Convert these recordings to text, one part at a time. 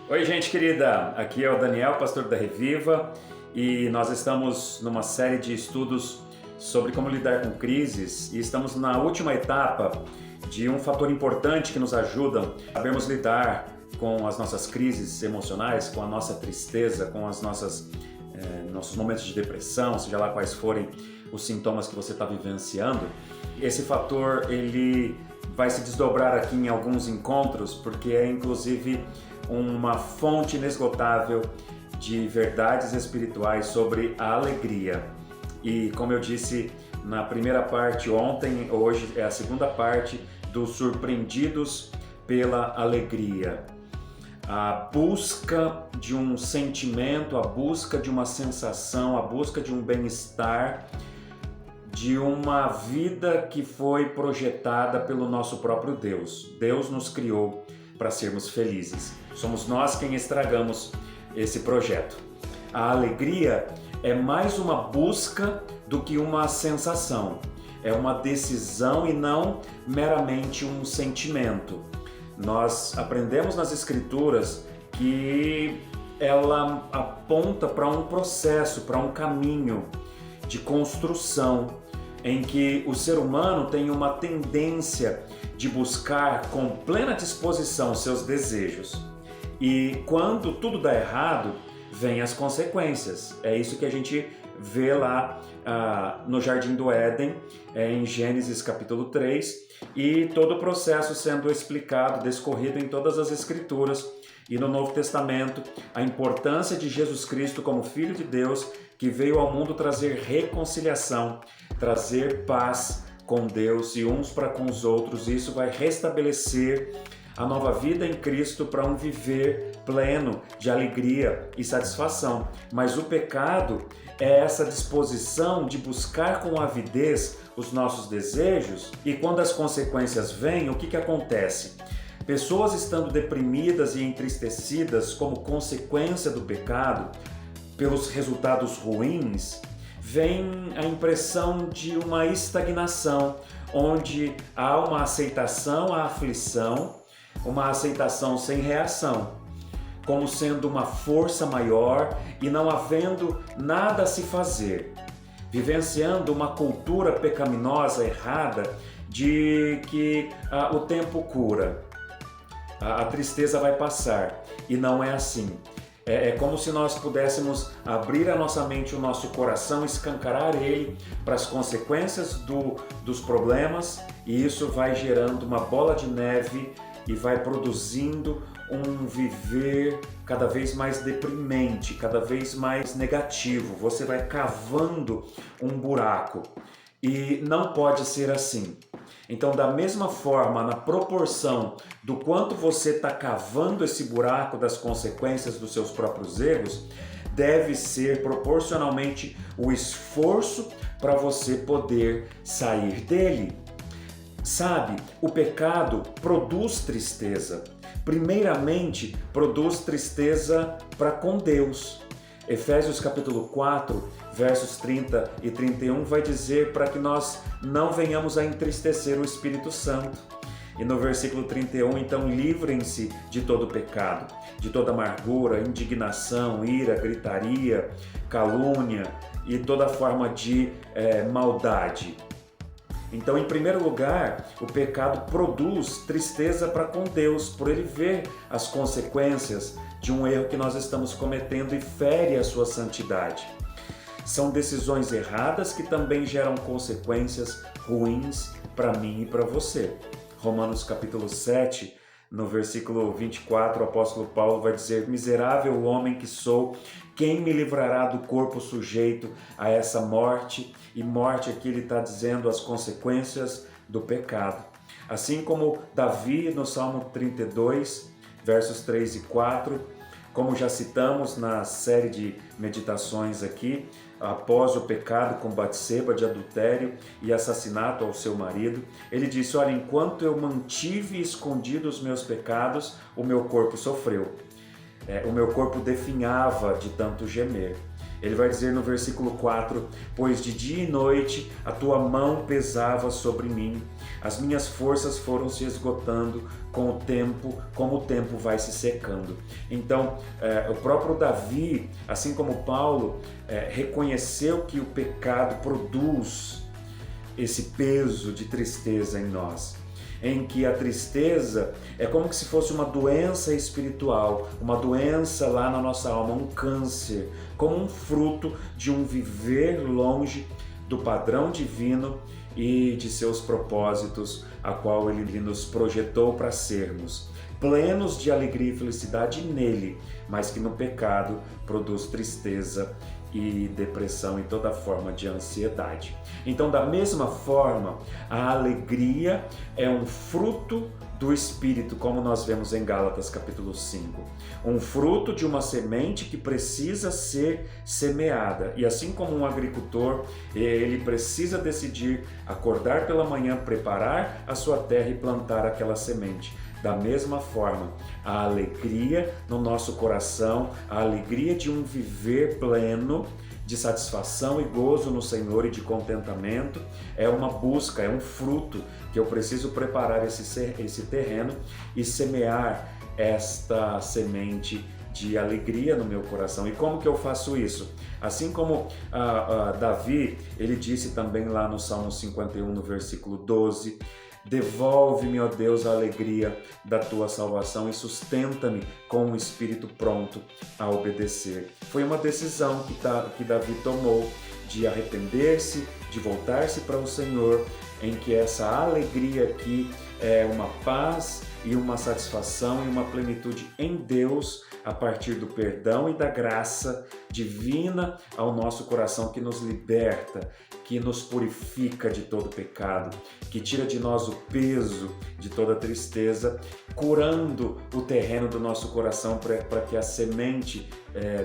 Oi, gente querida, aqui é o Daniel, pastor da Reviva, e nós estamos numa série de estudos sobre como lidar com crises e estamos na última etapa de um fator importante que nos ajuda a sabermos lidar com as nossas crises emocionais, com a nossa tristeza, com as nossos momentos de depressão, seja lá quais forem os sintomas que você está vivenciando. Esse fator ele vai se desdobrar aqui em alguns encontros, porque é inclusive uma fonte inesgotável de verdades espirituais sobre a alegria. E como eu disse na primeira parte ontem, hoje é a segunda parte dos surpreendidos pela alegria. A busca de um sentimento, a busca de uma sensação, a busca de um bem-estar, de uma vida que foi projetada pelo nosso próprio Deus. Deus nos criou para sermos felizes. Somos nós quem estragamos esse projeto. A alegria é mais uma busca do que uma sensação. É uma decisão e não meramente um sentimento. Nós aprendemos nas Escrituras que ela aponta para um processo, para um caminho de construção em que o ser humano tem uma tendência de buscar com plena disposição seus desejos. E quando tudo dá errado, vêm as consequências. É isso que a gente vê lá no Jardim do Éden, em Gênesis capítulo 3, e todo o processo sendo explicado, descorrido em todas as Escrituras e no Novo Testamento, a importância de Jesus Cristo como Filho de Deus, que veio ao mundo trazer reconciliação, trazer paz com Deus e uns para com os outros, e isso vai restabelecer a nova vida em Cristo para um viver pleno de alegria e satisfação. Mas o pecado é essa disposição de buscar com avidez os nossos desejos, e quando as consequências vêm, o que acontece? Pessoas estando deprimidas e entristecidas como consequência do pecado, pelos resultados ruins, vem a impressão de uma estagnação, onde há uma aceitação à aflição, uma aceitação sem reação, como sendo uma força maior e não havendo nada a se fazer, vivenciando uma cultura pecaminosa errada de que o tempo cura, a tristeza vai passar, e não é assim. É como se nós pudéssemos abrir a nossa mente, o nosso coração, escancarar ele para as consequências dos problemas, e isso vai gerando uma bola de neve e vai produzindo um viver cada vez mais deprimente, cada vez mais negativo. Você vai cavando um buraco, e não pode ser assim. Então, da mesma forma, na proporção do quanto você está cavando esse buraco das consequências dos seus próprios erros, deve ser proporcionalmente o esforço para você poder sair dele. Sabe, o pecado produz tristeza. Primeiramente, produz tristeza para com Deus. Efésios capítulo 4, versos 30 e 31 vai dizer para que nós não venhamos a entristecer o Espírito Santo. E no versículo 31, então, livrem-se de todo pecado, de toda amargura, indignação, ira, gritaria, calúnia e toda forma de maldade. Então, em primeiro lugar, o pecado produz tristeza para com Deus, por ele ver as consequências de um erro que nós estamos cometendo e fere a sua santidade. São decisões erradas que também geram consequências ruins para mim e para você. Romanos capítulo 7, no versículo 24, o apóstolo Paulo vai dizer: miserável homem que sou, quem me livrará do corpo sujeito a essa morte? E morte aqui ele está dizendo as consequências do pecado. Assim como Davi no Salmo 32, versos 3 e 4, como já citamos na série de meditações aqui, após o pecado com Batseba de adultério e assassinato ao seu marido, ele disse: olha, enquanto eu mantive escondido os meus pecados, o meu corpo sofreu. O meu corpo definhava de tanto gemer. Ele vai dizer no versículo 4: pois de dia e noite a tua mão pesava sobre mim, as minhas forças foram se esgotando com o tempo, como o tempo vai se secando. Então, o próprio Davi, assim como Paulo, reconheceu que o pecado produz esse peso de tristeza em nós, em que a tristeza é como se fosse uma doença espiritual, uma doença lá na nossa alma, um câncer, como um fruto de um viver longe do padrão divino e de seus propósitos, a qual Ele nos projetou para sermos, plenos de alegria e felicidade nele, mas que no pecado produz tristeza e depressão e toda forma de ansiedade. Então, da mesma forma, a alegria é um fruto do Espírito, como nós vemos em Gálatas capítulo 5. Um fruto de uma semente que precisa ser semeada. E assim como um agricultor, ele precisa decidir acordar pela manhã, preparar a sua terra e plantar aquela semente. Da mesma forma, a alegria no nosso coração, a alegria de um viver pleno, de satisfação e gozo no Senhor e de contentamento, é uma busca, é um fruto que eu preciso preparar esse terreno e semear esta semente de alegria no meu coração. E como que eu faço isso? Assim como Davi, ele disse também lá no Salmo 51, no versículo 12, devolve-me, ó Deus, a alegria da tua salvação e sustenta-me com um espírito pronto a obedecer. Foi uma decisão que Davi tomou de arrepender-se, de voltar-se para o Senhor, em que essa alegria aqui é uma paz e uma satisfação e uma plenitude em Deus a partir do perdão e da graça divina ao nosso coração, que nos liberta, que nos purifica de todo pecado, que tira de nós o peso de toda tristeza, curando o terreno do nosso coração para que a semente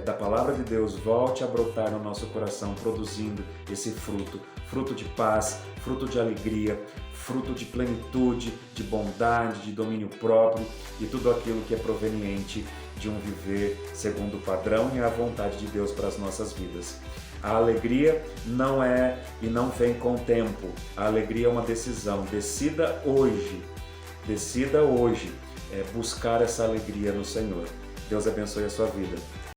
da palavra de Deus volte a brotar no nosso coração, produzindo esse fruto de paz, fruto de alegria, fruto de plenitude, de bondade, de domínio próprio e tudo aquilo que é proveniente de um viver segundo o padrão e a vontade de Deus para as nossas vidas. A alegria não é e não vem com o tempo. A alegria é uma decisão. Decida hoje buscar essa alegria no Senhor. Deus abençoe a sua vida.